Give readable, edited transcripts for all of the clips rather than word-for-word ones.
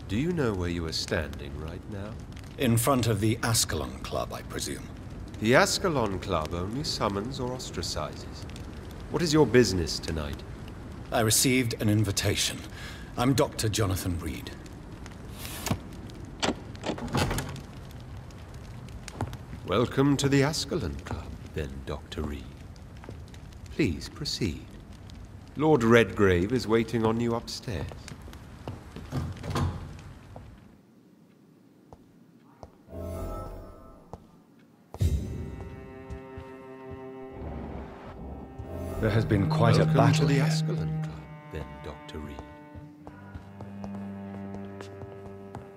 Do you know where you are standing right now? In front of the Ascalon Club, I presume. The Ascalon Club only summons or ostracizes. What is your business tonight? I received an invitation. I'm Dr. Jonathan Reed. Welcome to the Ascalon Club, then, Dr. Reed. Please proceed. Lord Redgrave is waiting on you upstairs. There has been quite a battle Welcome to the here. Ascalon Club, then, Dr. Reed.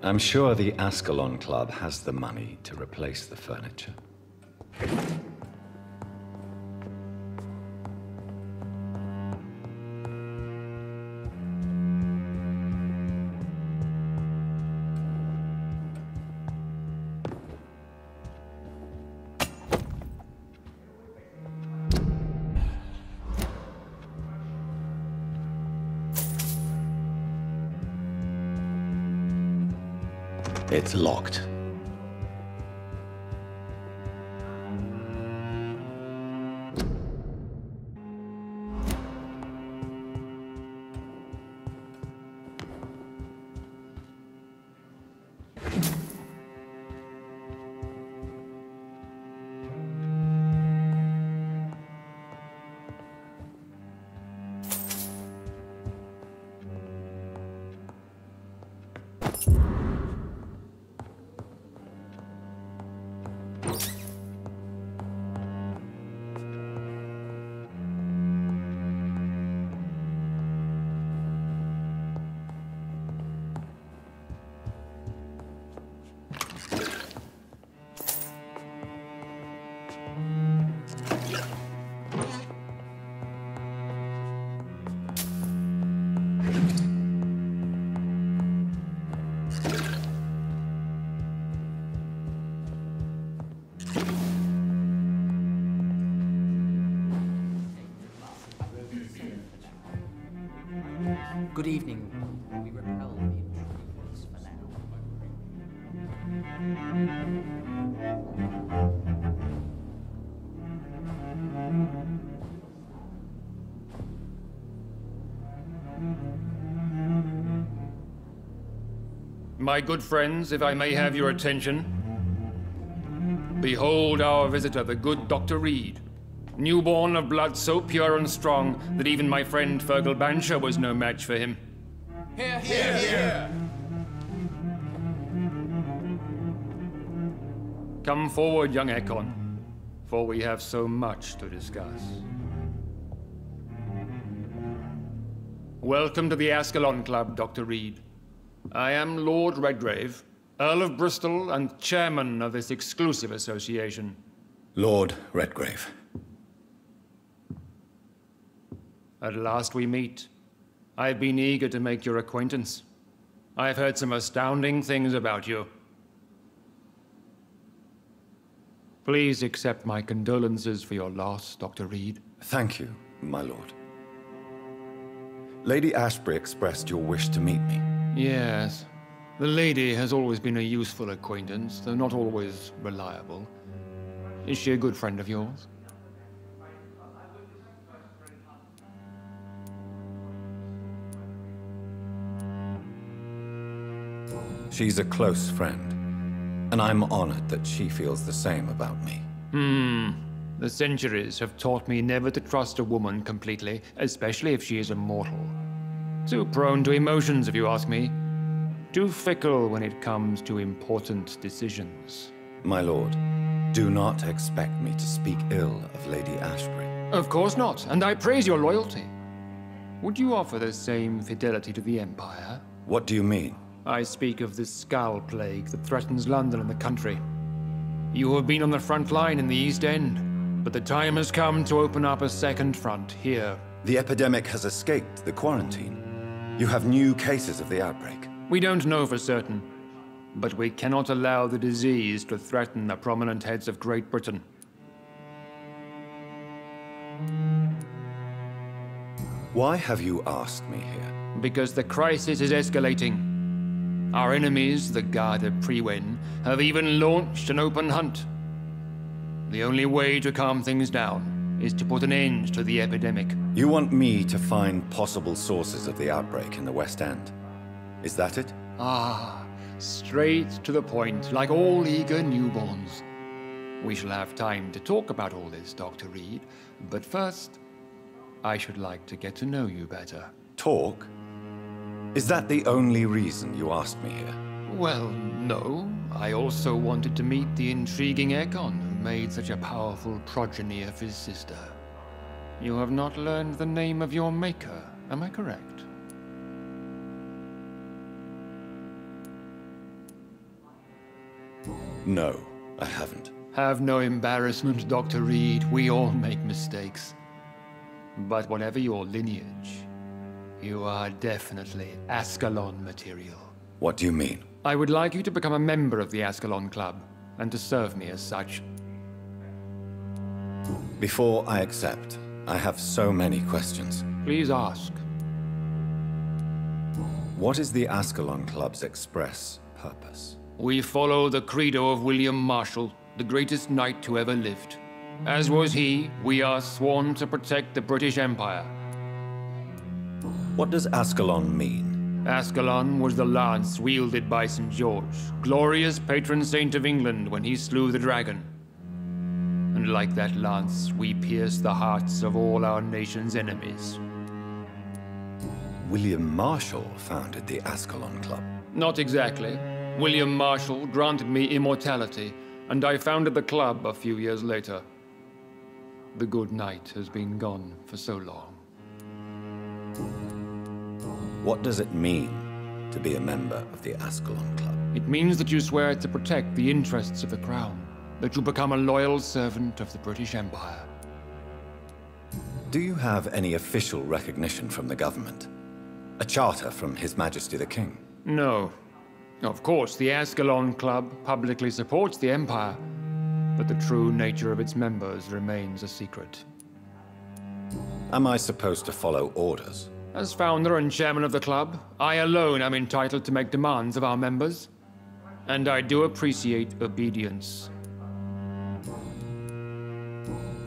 I'm sure the Ascalon Club has the money to replace the furniture. It's locked. Good evening. We repel the intruders for now. My good friends, if I may have your attention. Behold our visitor, the good Dr. Reed. Newborn of blood so pure and strong that even my friend Fergal Bansher was no match for him. Hear, hear, hear! Come forward, young Ascalon, for we have so much to discuss. Welcome to the Ascalon Club, Dr. Reed. I am Lord Redgrave, Earl of Bristol and chairman of this exclusive association. Lord Redgrave. At last we meet. I've been eager to make your acquaintance. I've heard some astounding things about you. Please accept my condolences for your loss, Dr. Reed. Thank you, my lord. Lady Ashbury expressed your wish to meet me. Yes. The lady has always been a useful acquaintance, though not always reliable. Is she a good friend of yours? She's a close friend, and I'm honored that she feels the same about me. The centuries have taught me never to trust a woman completely, especially if she is immortal. Too prone to emotions, if you ask me. Too fickle when it comes to important decisions. My lord, do not expect me to speak ill of Lady Ashbury. Of course not, and I praise your loyalty. Would you offer the same fidelity to the Empire? What do you mean? I speak of the Skull Plague that threatens London and the country. You have been on the front line in the East End, but the time has come to open up a second front here. The epidemic has escaped the quarantine. You have new cases of the outbreak. We don't know for certain, but we cannot allow the disease to threaten the prominent heads of Great Britain. Why have you asked me here? Because the crisis is escalating. Our enemies, the Garde Priwen, have even launched an open hunt. The only way to calm things down is to put an end to the epidemic. You want me to find possible sources of the outbreak in the West End? Is that it? Ah, straight to the point, like all eager newborns. We shall have time to talk about all this, Dr. Reed, but first, I should like to get to know you better. Talk? Is that the only reason you asked me here? Well, no. I also wanted to meet the intriguing Ekon who made such a powerful progeny of his sister. You have not learned the name of your maker, am I correct? No, I haven't. Have no embarrassment, Dr. Reed. We all make mistakes. But whatever your lineage, you are definitely Ascalon material. What do you mean? I would like you to become a member of the Ascalon Club, and to serve me as such. Before I accept, I have so many questions. Please ask. What is the Ascalon Club's express purpose? We follow the credo of William Marshall, the greatest knight who ever lived. As was he, we are sworn to protect the British Empire. What does Ascalon mean? Ascalon was the lance wielded by St. George, glorious patron saint of England when he slew the dragon. And like that lance, we pierce the hearts of all our nation's enemies. William Marshall founded the Ascalon Club. Not exactly. William Marshall granted me immortality, and I founded the club a few years later. The good knight has been gone for so long. What does it mean to be a member of the Ascalon Club? It means that you swear to protect the interests of the crown, that you become a loyal servant of the British Empire. Do you have any official recognition from the government? A charter from His Majesty the King? No. Of course, the Ascalon Club publicly supports the Empire, but the true nature of its members remains a secret. Am I supposed to follow orders? As founder and chairman of the club, I alone am entitled to make demands of our members, and I do appreciate obedience.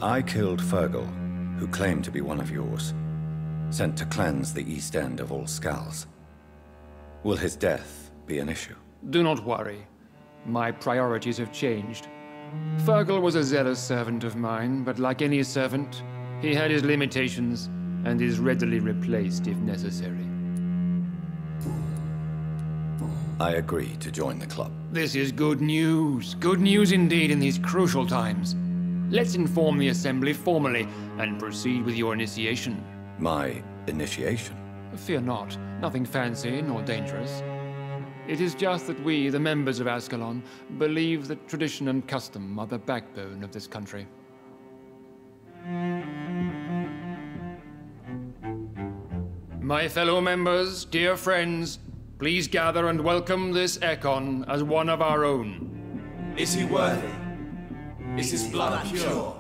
I killed Fergal, who claimed to be one of yours, sent to cleanse the East End of all Scals. Will his death be an issue? Do not worry. My priorities have changed. Fergal was a zealous servant of mine, but like any servant, he had his limitations and is readily replaced if necessary. I agree to join the club. This is good news. Good news indeed in these crucial times. Let's inform the Assembly formally and proceed with your initiation. My initiation? Fear not. Nothing fancy nor dangerous. It is just that we, the members of Ascalon, believe that tradition and custom are the backbone of this country. My fellow members, dear friends, please gather and welcome this Ekon as one of our own. Is he worthy? Is his blood pure?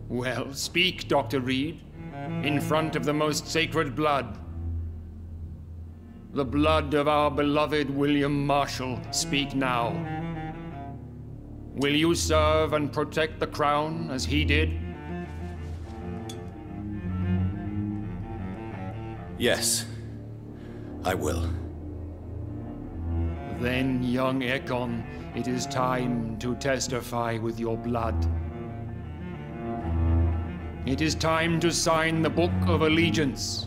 Well, speak, Dr. Reed, in front of the most sacred blood. The blood of our beloved William Marshall, speak now. Will you serve and protect the crown as he did? Yes, I will. Then, young Ekon, it is time to testify with your blood. It is time to sign the Book of Allegiance.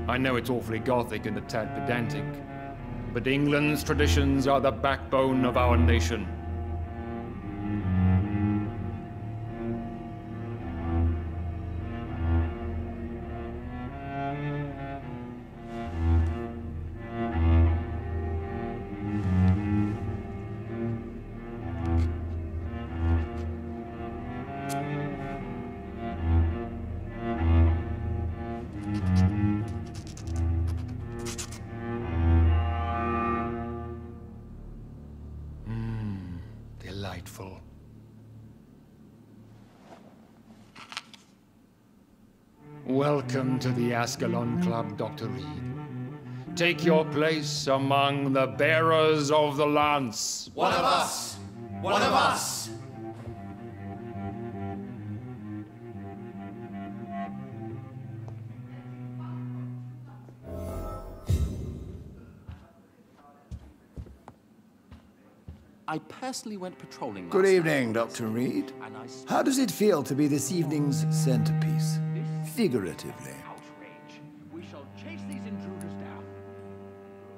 I know it's awfully gothic and a tad pedantic, but England's traditions are the backbone of our nation. Welcome to the Ascalon Club, Dr. Reed. Take your place among the bearers of the lance. One of us! One of us! I personally went patrolling Good last evening, night, Dr. Reed. and I How does it feel to be this evening's centerpiece? Figuratively. Outrage. We shall chase these intruders down.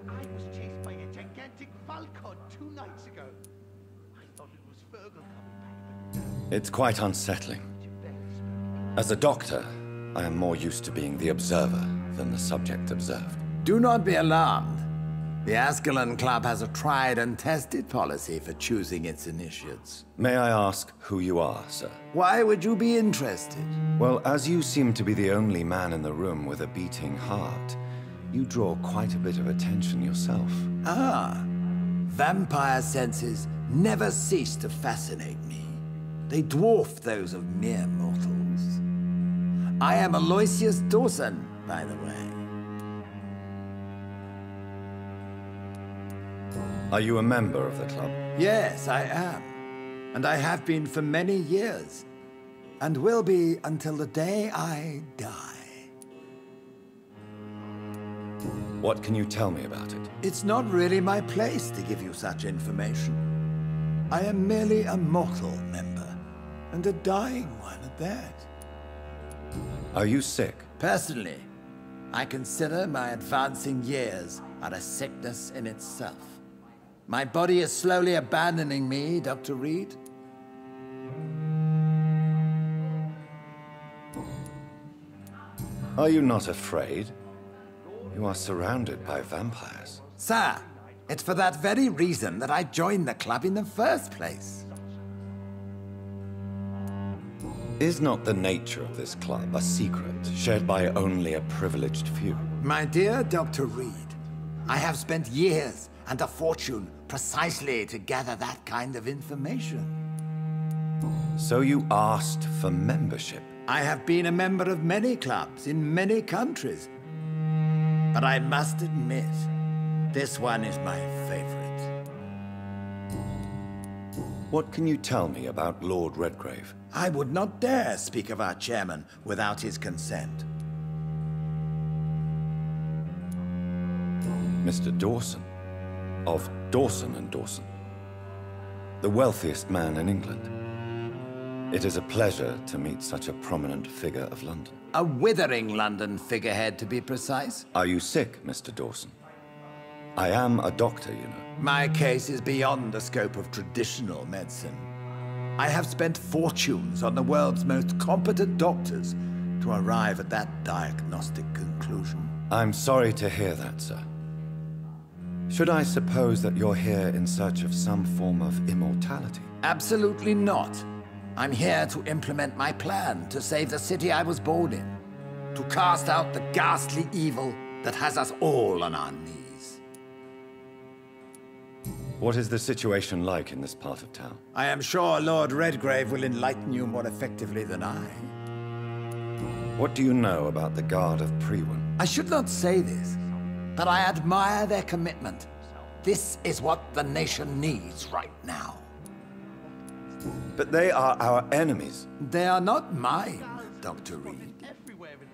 I was chased by a gigantic falcon 2 nights ago. I thought it was Fergal coming back, It's quite unsettling. As a doctor, I am more used to being the observer than the subject observed. Do not be alarmed. The Ascalon Club has a tried and tested policy for choosing its initiates. May I ask who you are, sir? Why would you be interested? Well, as you seem to be the only man in the room with a beating heart, you draw quite a bit of attention yourself. Ah, vampire senses never cease to fascinate me. They dwarf those of mere mortals. I am Aloysius Dawson, by the way. Are you a member of the club? Yes, I am. And I have been for many years. And will be until the day I die. What can you tell me about it? It's not really my place to give you such information. I am merely a mortal member, and a dying one at that. Are you sick? Personally, I consider my advancing years are a sickness in itself. My body is slowly abandoning me, Dr. Reed. Are you not afraid? You are surrounded by vampires. Sir, it's for that very reason that I joined the club in the first place. Is not the nature of this club a secret shared by only a privileged few? My dear Dr. Reed, I have spent years and a fortune precisely to gather that kind of information. So you asked for membership? I have been a member of many clubs in many countries. But I must admit, this one is my favorite. What can you tell me about Lord Redgrave? I would not dare speak of our chairman without his consent. Mr. Dawson, of Dawson and Dawson, the wealthiest man in England. It is a pleasure to meet such a prominent figure of London. A withering London figurehead, to be precise. Are you sick, Mr. Dawson? I am a doctor, you know. My case is beyond the scope of traditional medicine. I have spent fortunes on the world's most competent doctors to arrive at that diagnostic conclusion. I'm sorry to hear that, sir. Should I suppose that you're here in search of some form of immortality? Absolutely not. I'm here to implement my plan to save the city I was born in. To cast out the ghastly evil that has us all on our knees. What is the situation like in this part of town? I am sure Lord Redgrave will enlighten you more effectively than I. What do you know about the Guard of Priwen? I should not say this, but I admire their commitment. This is what the nation needs right now. But they are our enemies. They are not mine, Dr. Reed. everywhere in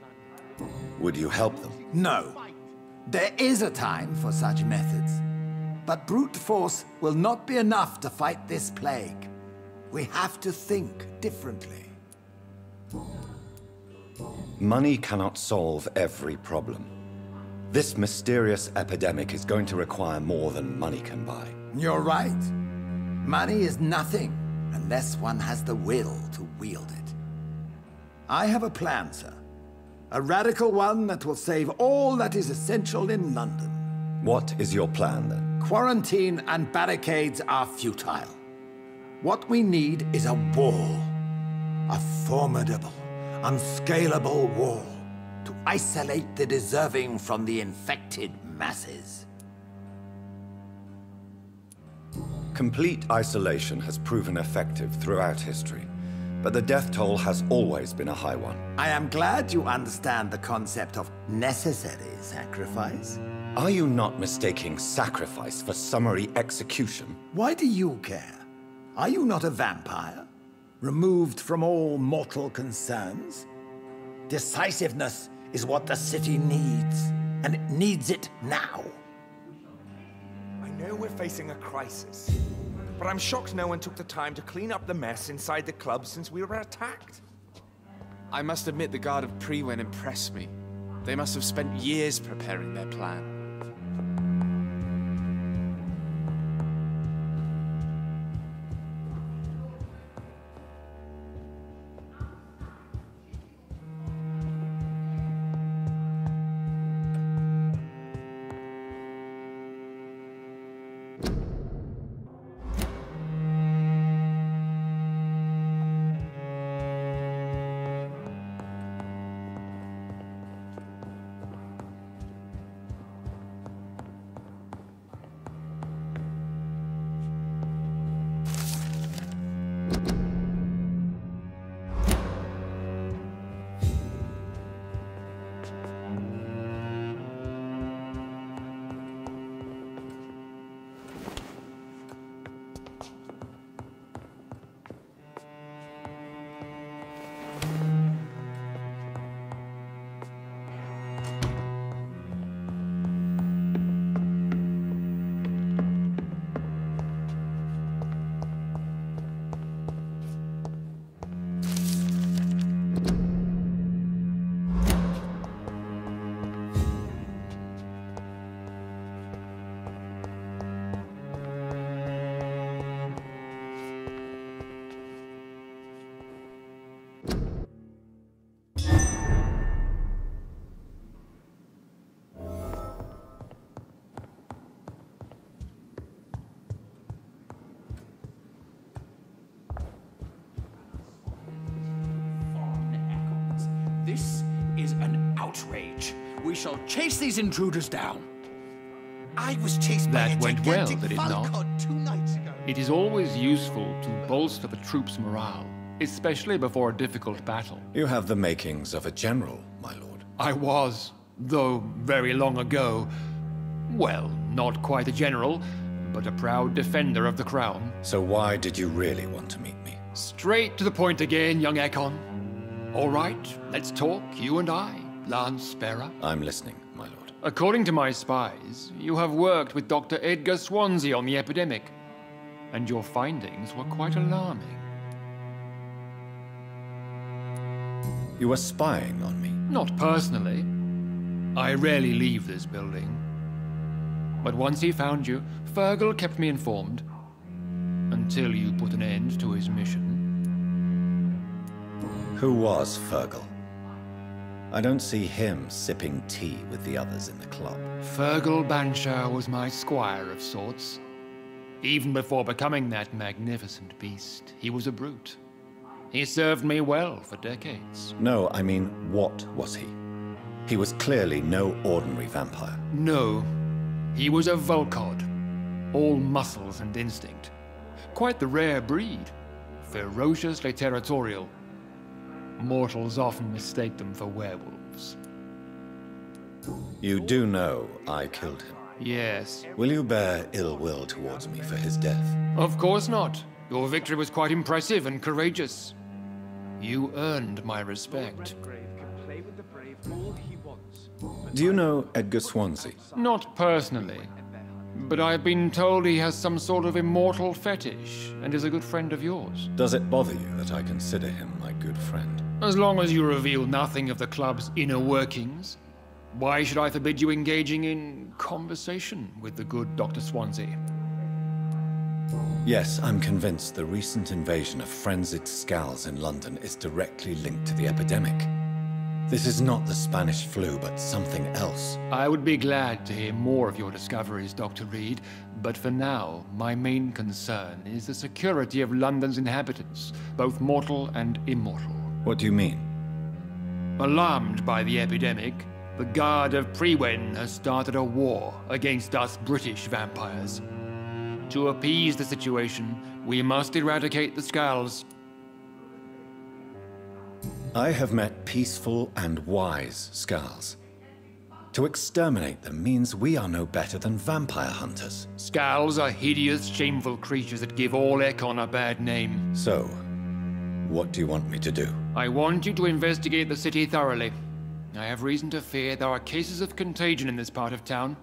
London. Would you help them? No. There is a time for such methods. But brute force will not be enough to fight this plague. We have to think differently. Money cannot solve every problem. This mysterious epidemic is going to require more than money can buy. You're right. Money is nothing unless one has the will to wield it. I have a plan, sir. A radical one that will save all that is essential in London. What is your plan, then? Quarantine and barricades are futile. What we need is a wall. A formidable, unscalable wall to isolate the deserving from the infected masses. Complete isolation has proven effective throughout history, but the death toll has always been a high one. I am glad you understand the concept of necessary sacrifice. Are you not mistaking sacrifice for summary execution? Why do you care? Are you not a vampire? Removed from all mortal concerns? Decisiveness is what the city needs, and it needs it now. I know we're facing a crisis, but I'm shocked no one took the time to clean up the mess inside the club since we were attacked. I must admit the Guard of Prewen impressed me. They must have spent years preparing their plan. This is an outrage. We shall chase these intruders down. I was chased by a That went well, gigantic did it not? falcon 2 nights ago. It is always useful to bolster the troops' morale, especially before a difficult battle. You have the makings of a general, my lord. I was, though very long ago, well, not quite a general, but a proud defender of the crown. So why did you really want to meet me? Straight to the point again, young Ekon. All right, let's talk, you and I, Lance Sparrow. I'm listening, my lord. According to my spies, you have worked with Dr. Edgar Swansea on the epidemic, and your findings were quite alarming. You were spying on me. Not personally. I rarely leave this building. But once he found you, Fergal kept me informed. Until you put an end to his mission. Who was Fergal? I don't see him sipping tea with the others in the club. Fergal Banshire was my squire of sorts. Even before becoming that magnificent beast, he was a brute. He served me well for decades. No, I mean, what was he? He was clearly no ordinary vampire. No, he was a Volcod, all muscles and instinct. Quite the rare breed, ferociously territorial. Mortals often mistake them for werewolves. You do know I killed him. Yes. Will you bear ill will towards me for his death? Of course not. Your victory was quite impressive and courageous. You earned my respect. Do you know Edgar Swansea? Not personally, but I've been told he has some sort of immortal fetish and is a good friend of yours. Does it bother you that I consider him my good friend? As long as you reveal nothing of the club's inner workings, why should I forbid you engaging in conversation with the good Dr. Swansea? Yes, I'm convinced the recent invasion of frenzied scowls in London is directly linked to the epidemic. This is not the Spanish flu, but something else. I would be glad to hear more of your discoveries, Dr. Reed, but for now, my main concern is the security of London's inhabitants, both mortal and immortal. What do you mean? Alarmed by the epidemic, the Guard of Prewen has started a war against us British vampires. To appease the situation, we must eradicate the Skulls. I have met peaceful and wise Skulls. To exterminate them means we are no better than vampire hunters. Skulls are hideous, shameful creatures that give all Ekon a bad name. So, what do you want me to do? I want you to investigate the city thoroughly. I have reason to fear there are cases of contagion in this part of town.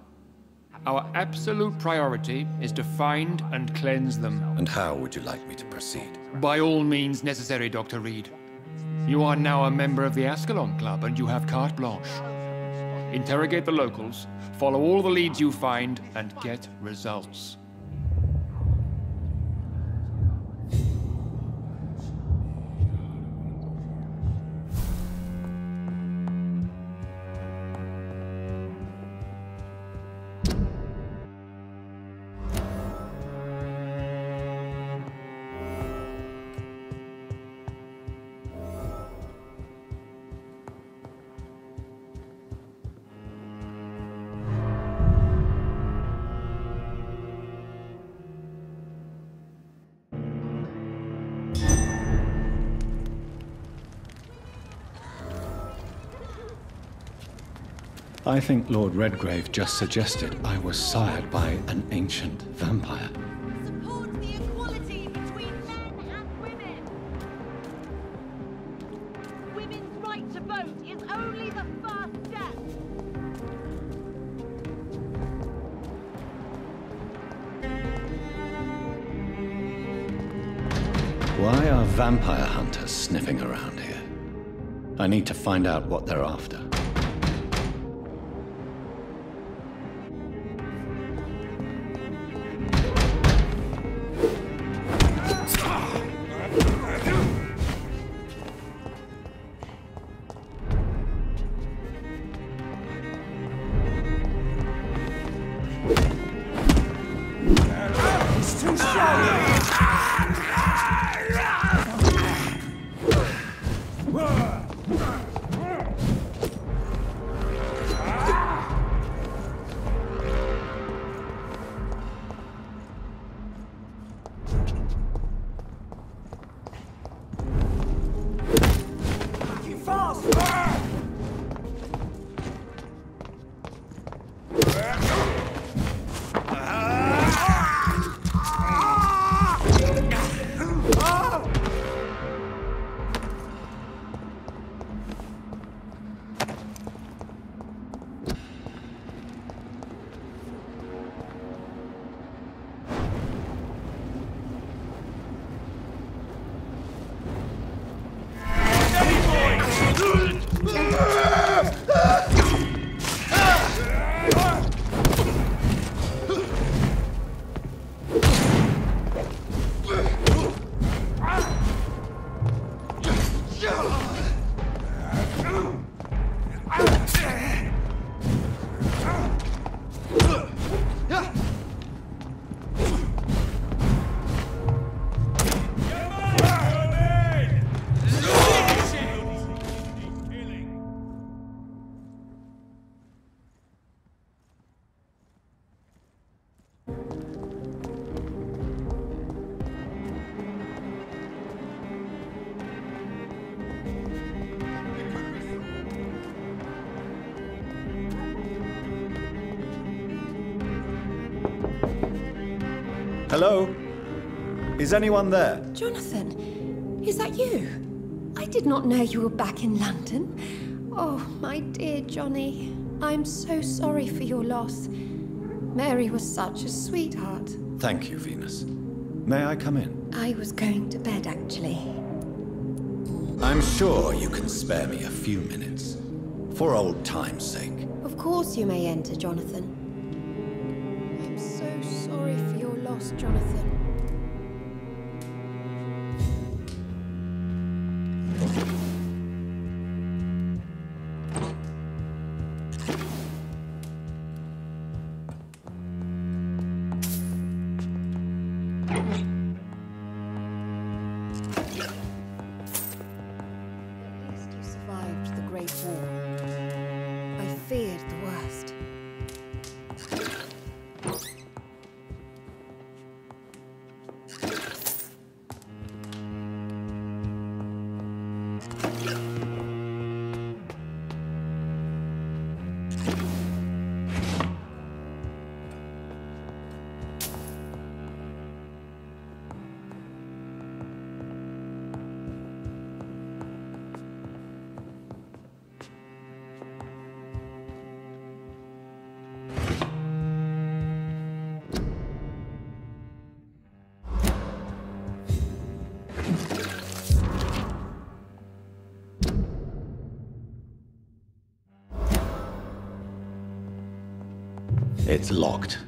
Our absolute priority is to find and cleanse them. And how would you like me to proceed? By all means necessary, Dr. Reed. You are now a member of the Ascalon Club and you have carte blanche. Interrogate the locals, follow all the leads you find, and get results. I think Lord Redgrave just suggested I was sired by an ancient vampire. Support the equality between men and women. Women's right to vote is only the first step. Why are vampire hunters sniffing around here? I need to find out what they're after. Hello? Is anyone there? Jonathan, is that you? I did not know you were back in London. Oh, my dear Johnny. I'm so sorry for your loss. Mary was such a sweetheart. Thank you, Venus. May I come in? I was going to bed, actually. I'm sure you can spare me a few minutes. For old time's sake. Of course you may enter, Jonathan. I'm so sorry for your loss, Jonathan. It's locked.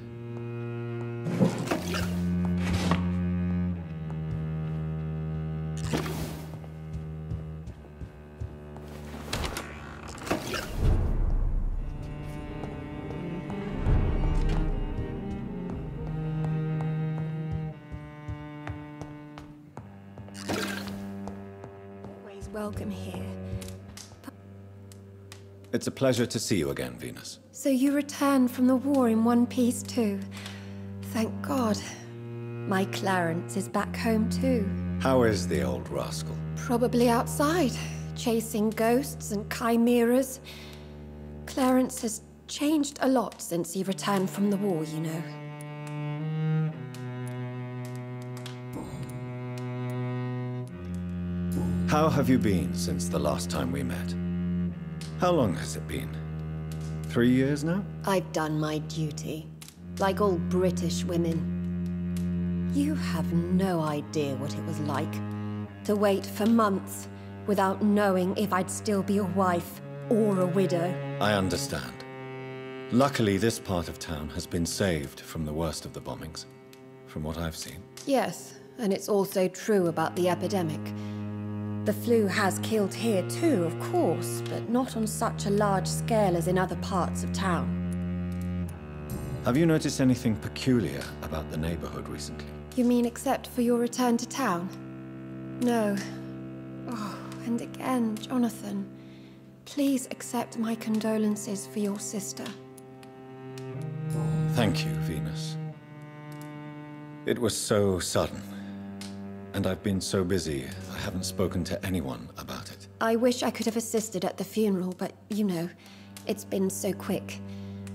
Always welcome here. It's a pleasure to see you again, Venus. So you returned from the war in one piece too. Thank God. My Clarence is back home too. How is the old rascal? Probably outside, chasing ghosts and chimeras. Clarence has changed a lot since he returned from the war, you know. How have you been since the last time we met? How long has it been? 3 years now? I've done my duty, like all British women. You have no idea what it was like to wait for months without knowing if I'd still be a wife or a widow. I understand. Luckily, this part of town has been saved from the worst of the bombings, from what I've seen. Yes, and it's also true about the epidemic. The flu has killed here too, of course, but not on such a large scale as in other parts of town. Have you noticed anything peculiar about the neighborhood recently? You mean except for your return to town? No. Oh, and again, Jonathan, please accept my condolences for your sister. Thank you, Venus. It was so sudden. And I've been so busy, I haven't spoken to anyone about it. I wish I could have assisted at the funeral, but, you know, it's been so quick.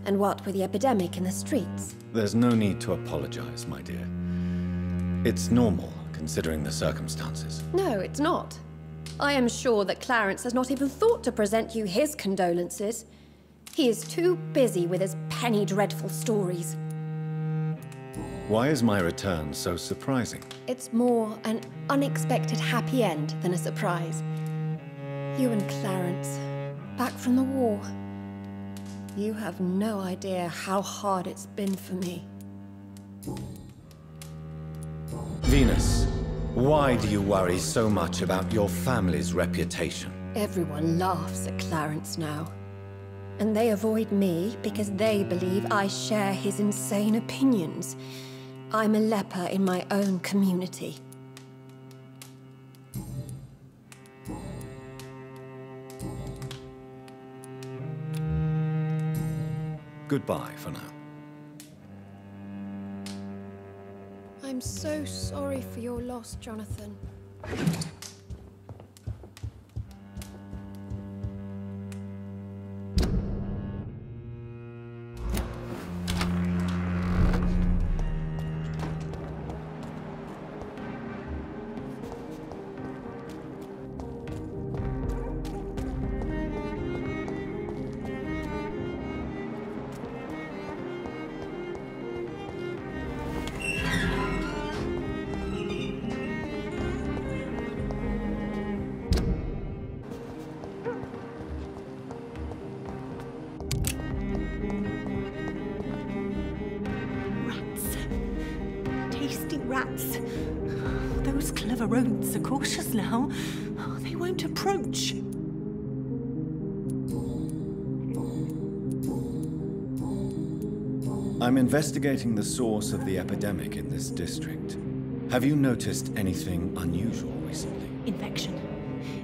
And what with the epidemic in the streets? There's no need to apologize, my dear. It's normal, considering the circumstances. No, it's not. I am sure that Clarence has not even thought to present you his condolences. He is too busy with his penny dreadful stories. Why is my return so surprising? It's more an unexpected happy end than a surprise. You and Clarence, back from the war. You have no idea how hard it's been for me. Venus, why do you worry so much about your family's reputation? Everyone laughs at Clarence now. And they avoid me because they believe I share his insane opinions. I'm a leper in my own community. Goodbye for now. I'm so sorry for your loss, Jonathan. Rats. Those clever rodents are cautious now. They won't approach. I'm investigating the source of the epidemic in this district. Have you noticed anything unusual recently? Infection.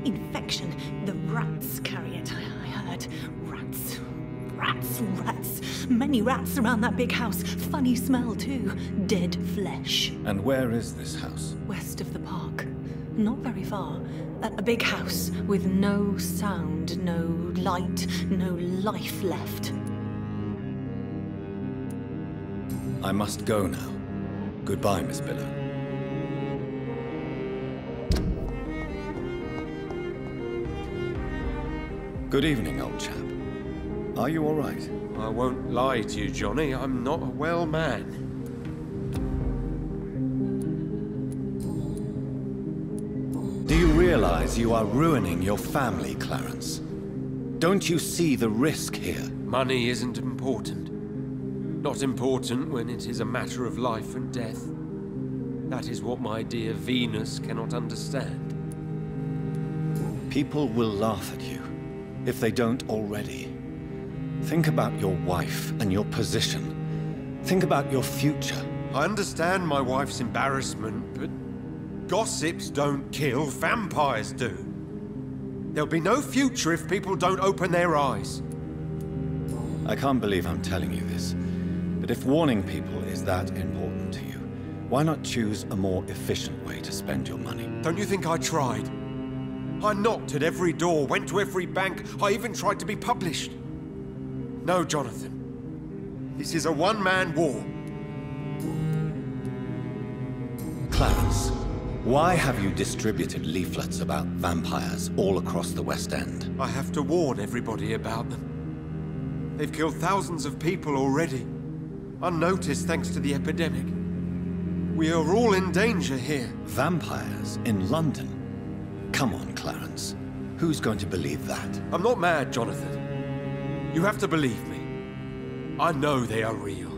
Infection. The rats carry it, I heard. Rats. Rats. Rats. Many rats around that big house. Funny smell, too. Dead flesh. And where is this house? West of the park. Not very far. A big house with no sound, no light, no life left. I must go now. Goodbye, Miss Billow. Good evening, old chap. Are you all right? I won't lie to you, Johnny. I'm not a well man. Do you realize you are ruining your family, Clarence? Don't you see the risk here? Money isn't important. Not important when it is a matter of life and death. That is what my dear Venus cannot understand. People will laugh at you, if they don't already. Think about your wife and your position. Think about your future. I understand my wife's embarrassment, but gossips don't kill, vampires do. There'll be no future if people don't open their eyes. I can't believe I'm telling you this, but if warning people is that important to you, why not choose a more efficient way to spend your money? Don't you think I tried? I knocked at every door, went to every bank, I even tried to be published. No, Jonathan. This is a one-man war. Clarence, why have you distributed leaflets about vampires all across the West End? I have to warn everybody about them. They've killed thousands of people already, unnoticed thanks to the epidemic. We are all in danger here. Vampires in London? Come on, Clarence. Who's going to believe that? I'm not mad, Jonathan. You have to believe me. I know they are real.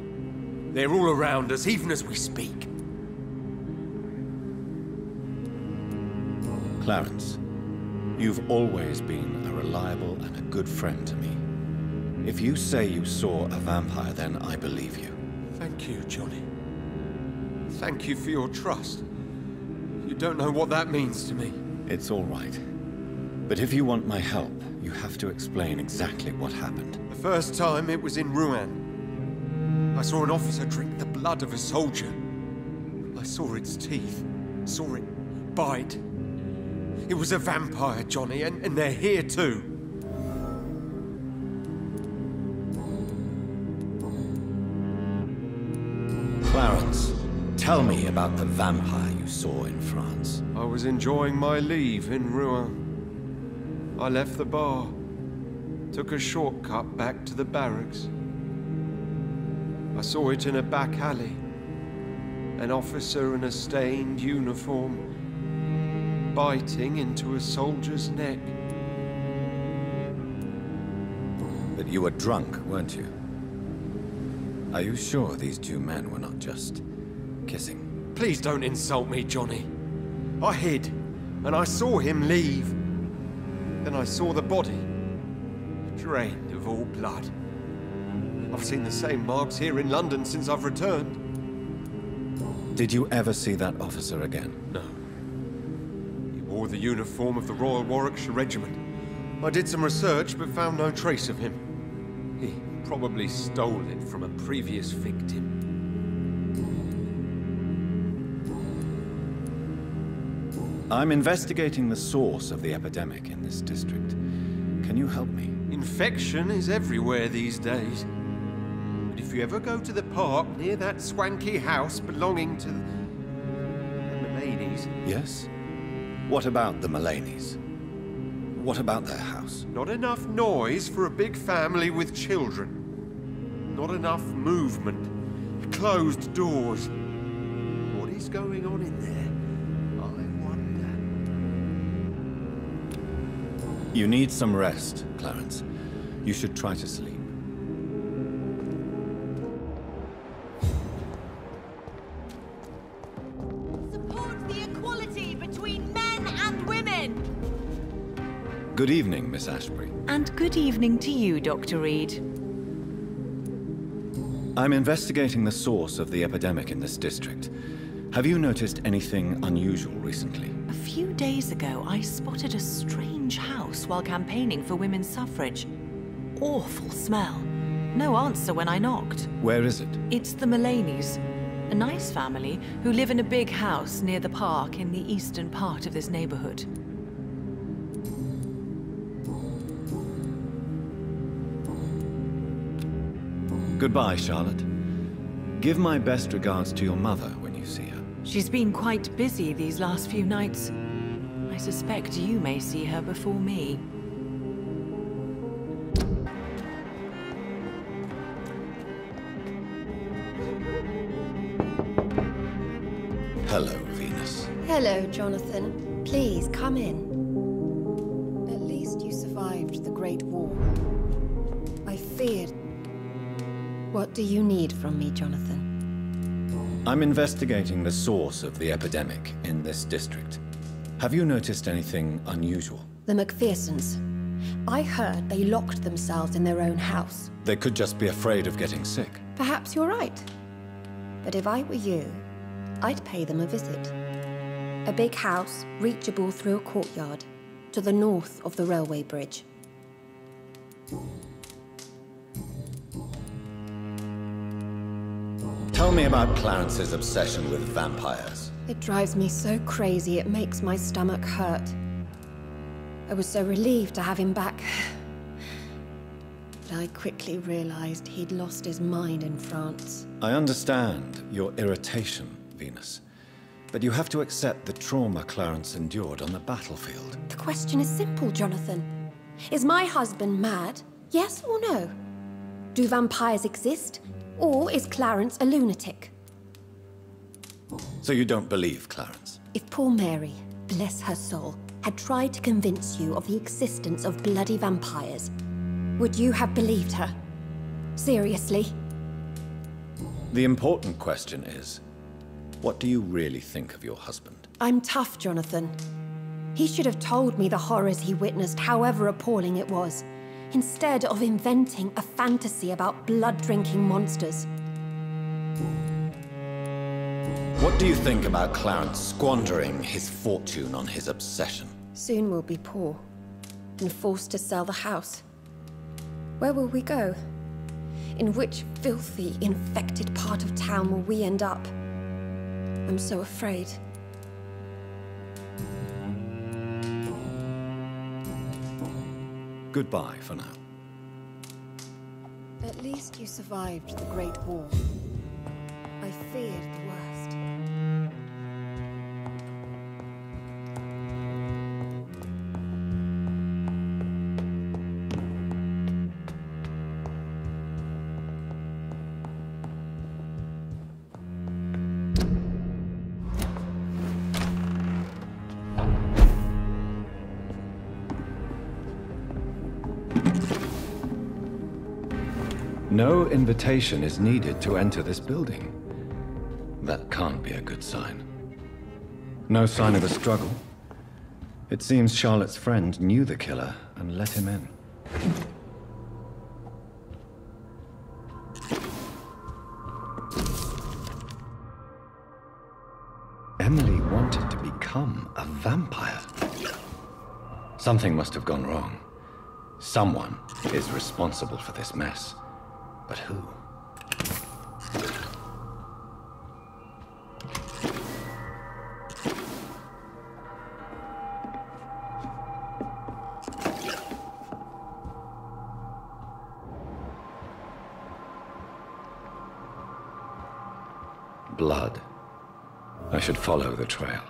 They're all around us, even as we speak. Clarence, you've always been a reliable and a good friend to me. If you say you saw a vampire, then I believe you. Thank you, Johnny. Thank you for your trust. You don't know what that means to me. It's all right. But if you want my help, you have to explain exactly what happened. The first time it was in Rouen. I saw an officer drink the blood of a soldier. I saw its teeth, saw it bite. It was a vampire, Johnny, and they're here too. Clarence, tell me about the vampire you saw in France. I was enjoying my leave in Rouen. I left the bar, took a shortcut back to the barracks. I saw it in a back alley. An officer in a stained uniform, biting into a soldier's neck. But you were drunk, weren't you? Are you sure these two men were not just kissing? Please don't insult me, Johnny. I hid, and I saw him leave. Then I saw the body, drained of all blood. I've seen the same marks here in London since I've returned. Did you ever see that officer again? No. He wore the uniform of the Royal Warwickshire Regiment. I did some research, but found no trace of him. He probably stole it from a previous victim. I'm investigating the source of the epidemic in this district. Can you help me? Infection is everywhere these days. But if you ever go to the park near that swanky house belonging to the Mullaneys... Yes? What about the Mullaneys? What about their house? Not enough noise for a big family with children. Not enough movement. Closed doors. What is going on in there? You need some rest, Clarence. You should try to sleep. Support the equality between men and women! Good evening, Miss Ashbury. And good evening to you, Dr. Reed. I'm investigating the source of the epidemic in this district. Have you noticed anything unusual recently? A few days ago, I spotted a strange house while campaigning for women's suffrage. Awful smell. No answer when I knocked. Where is it? It's the Mullaneys, a nice family who live in a big house near the park in the eastern part of this neighborhood. Goodbye, Charlotte. Give my best regards to your mother when you see her. She's been quite busy these last few nights. I suspect you may see her before me. Hello, Venus. Hello, Jonathan. Please, come in. At least you survived the Great War. I feared... What do you need from me, Jonathan? I'm investigating the source of the epidemic in this district. Have you noticed anything unusual? The McPhersons. I heard they locked themselves in their own house. They could just be afraid of getting sick. Perhaps you're right. But if I were you, I'd pay them a visit. A big house, reachable through a courtyard, to the north of the railway bridge. Tell me about Clarence's obsession with vampires. It drives me so crazy it makes my stomach hurt. I was so relieved to have him back. But I quickly realized he'd lost his mind in France. I understand your irritation, Venus. But you have to accept the trauma Clarence endured on the battlefield. The question is simple, Jonathan. Is my husband mad? Yes or no? Do vampires exist? Or is Clarence a lunatic? So you don't believe Clarence? If poor Mary, bless her soul, had tried to convince you of the existence of bloody vampires, would you have believed her? Seriously? The important question is, what do you really think of your husband? I'm tough, Jonathan. He should have told me the horrors he witnessed, however appalling it was, instead of inventing a fantasy about blood-drinking monsters. What do you think about Clarence squandering his fortune on his obsession? Soon we'll be poor, and forced to sell the house. Where will we go? In which filthy, infected part of town will we end up? I'm so afraid. Goodbye for now. At least you survived the Great War. I feared the worst. No invitation is needed to enter this building. That can't be a good sign. No sign of a struggle. It seems Charlotte's friend knew the killer and let him in. Emily wanted to become a vampire. Something must have gone wrong. Someone is responsible for this mess. But who? Blood. I should follow the trail.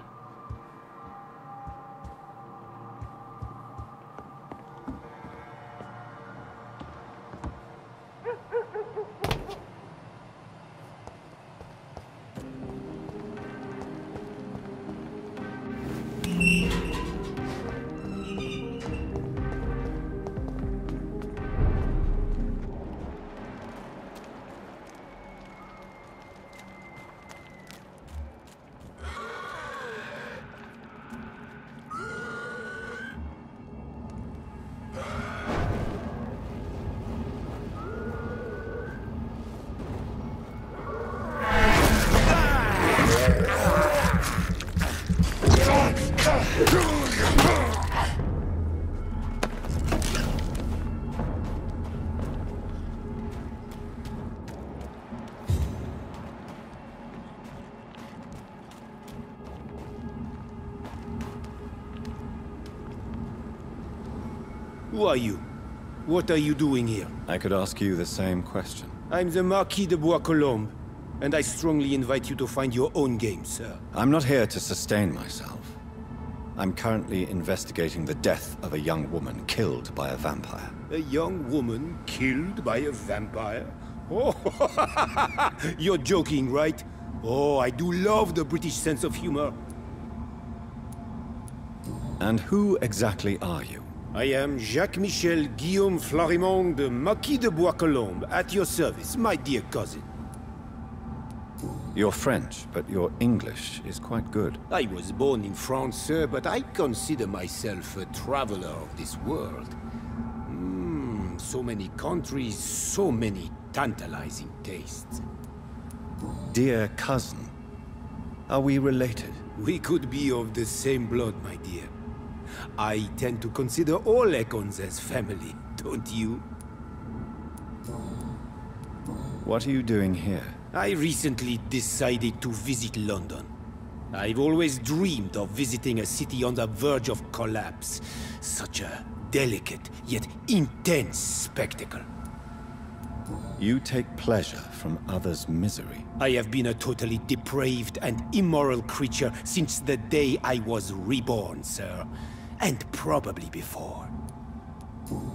Who are you? What are you doing here? I could ask you the same question. I'm the Marquis de Bois-Colombes, and I strongly invite you to find your own game, sir. I'm not here to sustain myself. I'm currently investigating the death of a young woman killed by a vampire. A young woman killed by a vampire? Oh, you're joking, right? Oh, I do love the British sense of humor. And who exactly are you? I am Jacques-Michel Guillaume Florimond de Marquis de Bois-Colombes, at your service, my dear cousin. You're French, but your English is quite good. I was born in France, sir, but I consider myself a traveler of this world. So many countries, so many tantalizing tastes. Dear cousin, are we related? We could be of the same blood, my dear. I tend to consider all Econs as family, don't you? What are you doing here? I recently decided to visit London. I've always dreamed of visiting a city on the verge of collapse. Such a delicate, yet intense spectacle. You take pleasure from others' misery. I have been a totally depraved and immoral creature since the day I was reborn, sir. And probably before.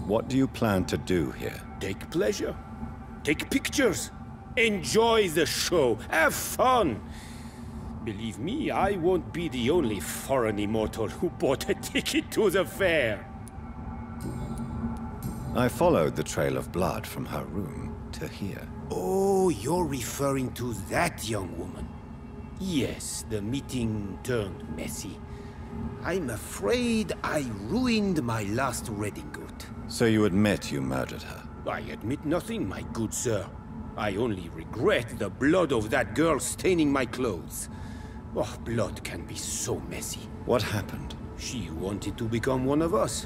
What do you plan to do here? Take pleasure. Take pictures. Enjoy the show. Have fun. Believe me, I won't be the only foreign immortal who bought a ticket to the fair. I followed the trail of blood from her room to here. Oh, you're referring to that young woman. Yes, the meeting turned messy. I'm afraid I ruined my last redingote. So you admit you murdered her? I admit nothing, my good sir. I only regret the blood of that girl staining my clothes. Oh, blood can be so messy. What happened? She wanted to become one of us.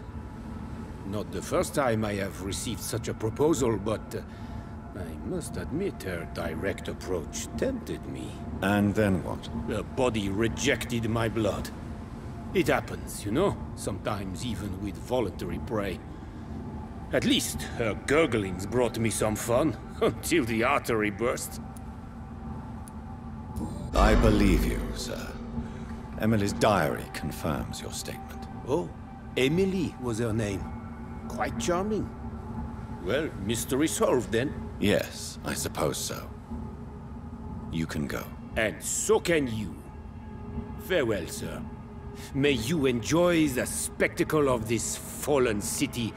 Not the first time I have received such a proposal, but I must admit her direct approach tempted me. And then what? The body rejected my blood. It happens, you know, sometimes even with voluntary prey. At least her gurglings brought me some fun, until the artery burst. I believe you, sir. Emily's diary confirms your statement. Oh, Emily was her name. Quite charming. Well, mystery solved then. Yes, I suppose so. You can go. And so can you. Farewell, sir. May you enjoy the spectacle of this fallen city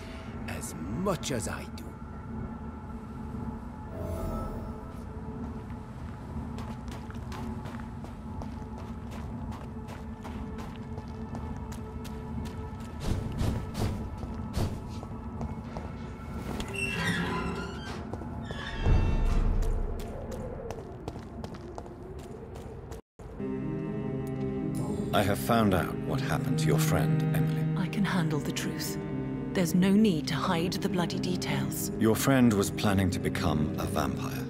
as much as I do. I have found out what happened to your friend, Emily. I can handle the truth. There's no need to hide the bloody details. Your friend was planning to become a vampire.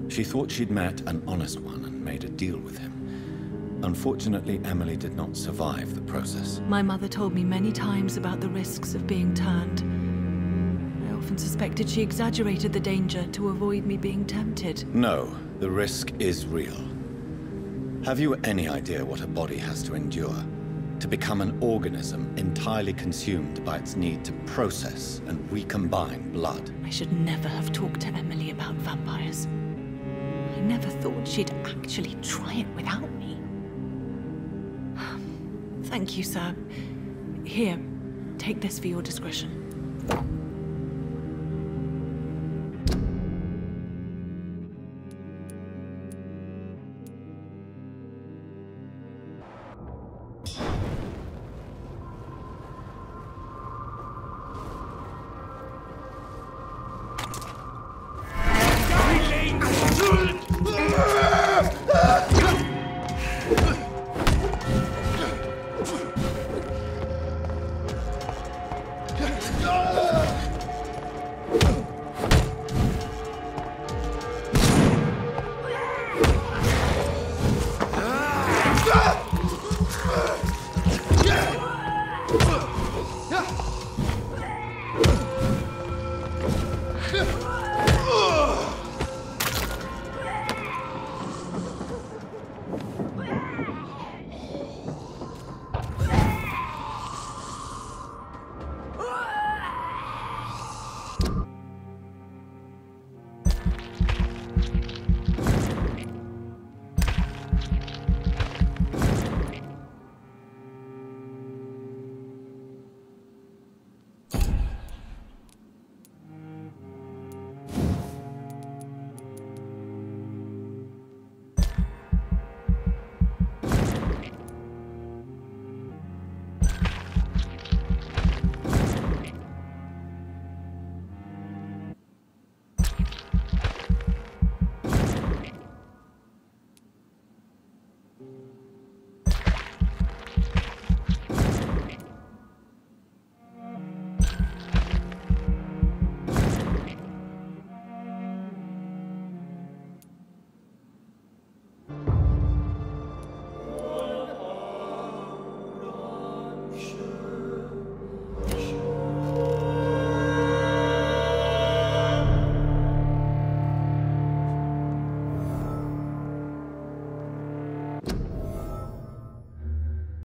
She thought she'd met an honest one and made a deal with him. Unfortunately, Emily did not survive the process. My mother told me many times about the risks of being turned. I often suspected she exaggerated the danger to avoid me being tempted. No, the risk is real. Have you any idea what a body has to endure? To become an organism entirely consumed by its need to process and recombine blood? I should never have talked to Emily about vampires. I never thought she'd actually try it without me. Thank you, sir. Here, take this for your discretion. No!